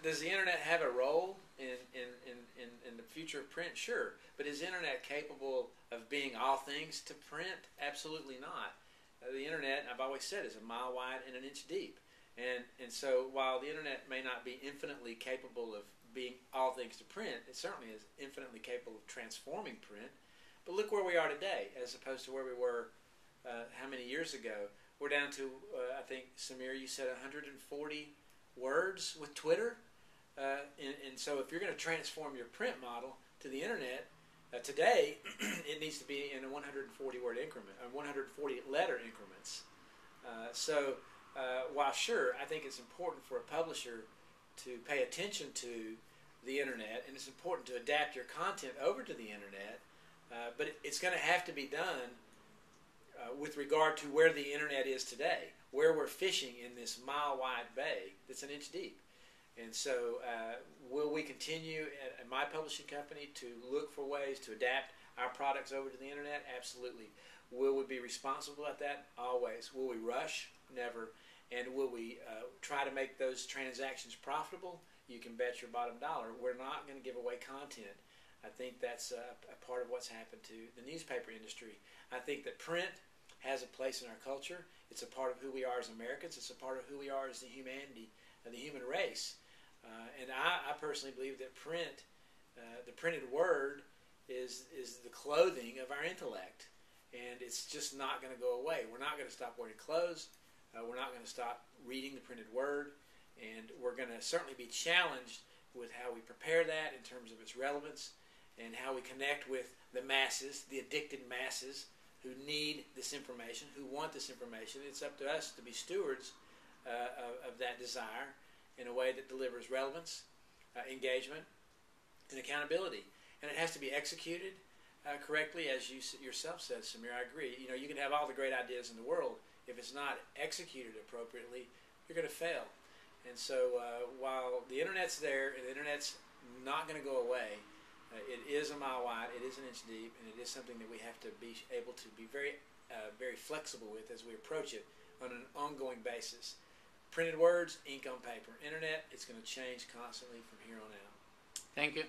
does the internet have a role in the future of print? Sure. But is the internet capable of being all things to print? Absolutely not. The internet, I've always said, is a mile wide and an inch deep. And so while the internet may not be infinitely capable of being all things to print, it certainly is infinitely capable of transforming print. But look where we are today as opposed to where we were how many years ago. We're down to, I think, Samir, you said 140 words with Twitter. And so if you're going to transform your print model to the internet, today it needs to be in a 140 word increment, 140 letter increments. While sure, I think it's important for a publisher to pay attention to the internet, and it's important to adapt your content over to the internet, but it's going to have to be done with regard to where the internet is today, where we're fishing in this mile-wide bay that's an inch deep. And so will we continue at my publishing company to look for ways to adapt our products over to the internet? Absolutely. Will we be responsible at that? Always. Will we rush? Never. And will we try to make those transactions profitable? You can bet your bottom dollar. We're not going to give away content. I think that's a part of what's happened to the newspaper industry. I think that print has a place in our culture. It's a part of who we are as Americans. It's a part of who we are as the humanity, the human race. And I personally believe that print, the printed word, is the clothing of our intellect. And it's just not going to go away. We're not going to stop wearing clothes. We're not going to stop reading the printed word. And we're going to certainly be challenged with how we prepare that in terms of its relevance and how we connect with the masses, the addicted masses who need this information, who want this information. It's up to us to be stewards of that desire in a way that delivers relevance, engagement, and accountability. And it has to be executed correctly, as you yourself said, Samir. I agree. You know, you can have all the great ideas in the world. If it's not executed appropriately, you're going to fail. And so while the internet's there, and the internet's not going to go away, it is a mile wide, it is an inch deep, and it is something that we have to be able to be very flexible with as we approach it on an ongoing basis. Printed words, ink on paper. Internet, it's going to change constantly from here on out. Thank you.